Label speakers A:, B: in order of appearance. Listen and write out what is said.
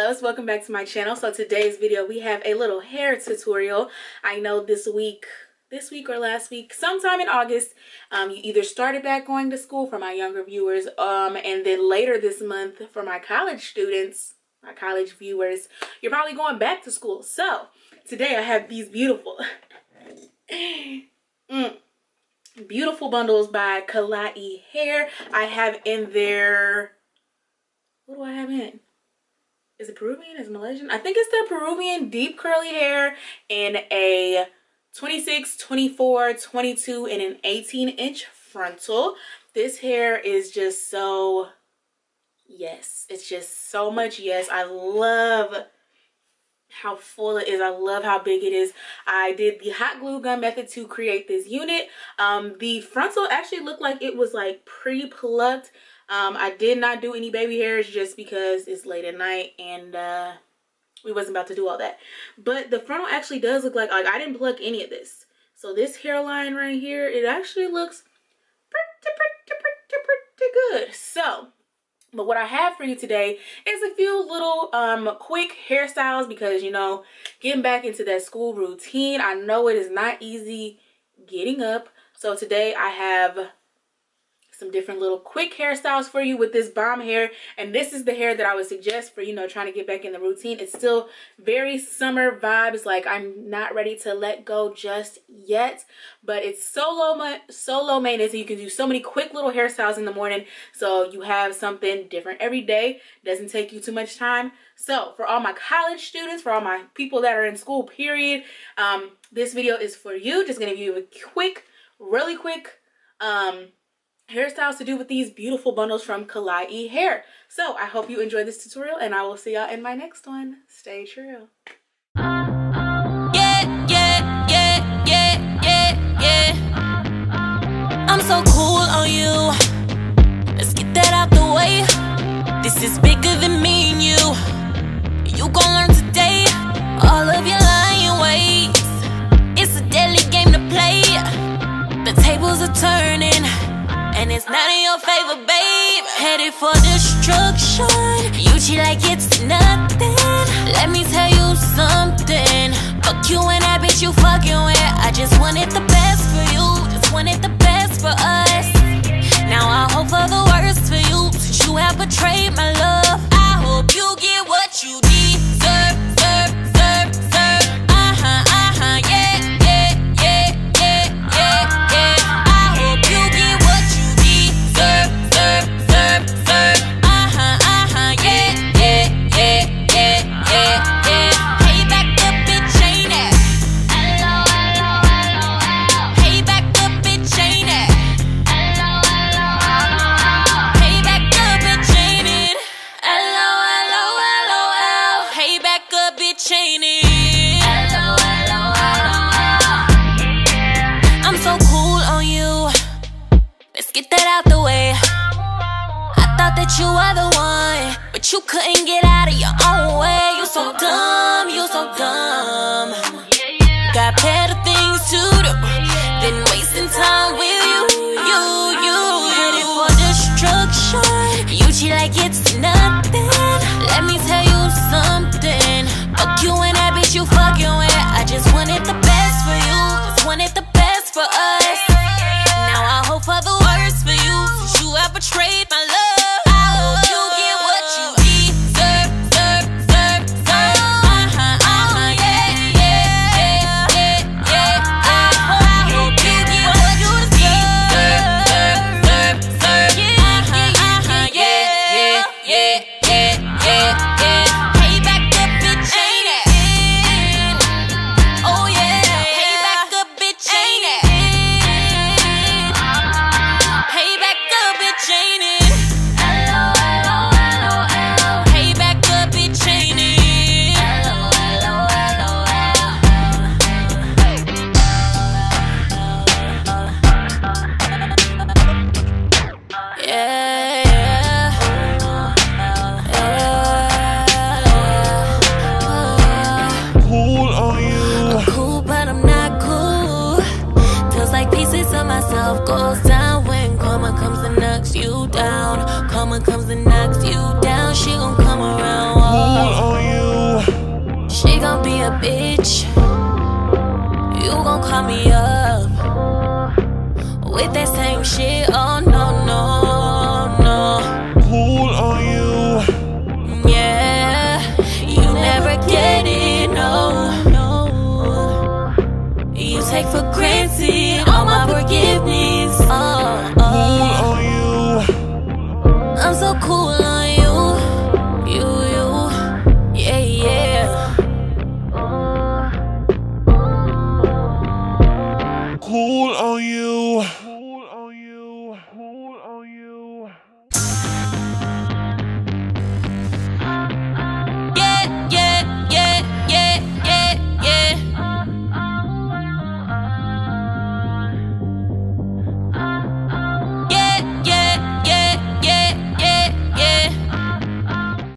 A: loves, welcome back to my channel. So today's video we have a little hair tutorial. I know this week or last week, sometime in August, you either started back going to school for my younger viewers, and then later this month for my college students, my college viewers, you're probably going back to school. So today I have these beautiful beautiful bundles by Klaiyi hair. I have in there, what do I have in? Is it Peruvian? Is it Malaysian? I think it's the Peruvian deep curly hair in a 26, 24, 22, and an 18-inch frontal. This hair is just so, yes, it's just so much yes. I love how full it is. I love how big it is. I did the hot glue gun method to create this unit. The frontal actually looked like it was like pre-plucked. I did not do any baby hairs just because it's late at night and we wasn't about to do all that. But the frontal actually does look like I didn't pluck any of this. So this hairline right here, it actually looks pretty good. So, but what I have for you today is a few little quick hairstyles because, you know, getting back into that school routine, I know it is not easy getting up. So today I have some different little quick hairstyles for you with this bomb hair, and this is the hair that I would suggest for, you know, trying to get back in the routine. It's still very summer vibes, like I'm not ready to let go just yet, but it's so low maintenance, and you can do so many quick little hairstyles in the morning, so you have something different every day. Doesn't take you too much time. So for all my college students, for all my people that are in school period, this video is for you. Just gonna give you a quick, really quick hairstyles to do with these beautiful bundles from Klaiyi hair. So I hope you enjoyed this tutorial, and I will see y'all in my next one. Stay true.
B: I'm so cool on you. Let's get that out the way. This is bigger than me and you. You gon' learn today all of your lying ways. It's a deadly game to play. The tables are turning, and it's not in your favor, babe. Headed for destruction. You cheat like it's nothing. Let me tell you something. Fuck you and that bitch you fucking with. I just wanted the best for you. Just wanted the best for us. Now I hope for the worst for you, since you have betrayed my love. I hope you get what you deserve. I'm so cool on you. Let's get that out the way. I thought that you were the one, but you couldn't get out of your own way. You so dumb, you so dumb. Got better things to do than wasting time with you. Headed for destruction. You cheat like it's nothing. Let me tell you something. Fuck you and that bitch you fucking with. I just wanted the best for you. Just wanted the best for us. Now I hope for the worst for you, since you have betrayed my love. I hope you get what you deserve. I hope you get what you deserve. Hey, back up, bitch, ain't it? Oh yeah. Hey, back up, bitch, ain't it? Hey, back up, bitch, ain't it? shit all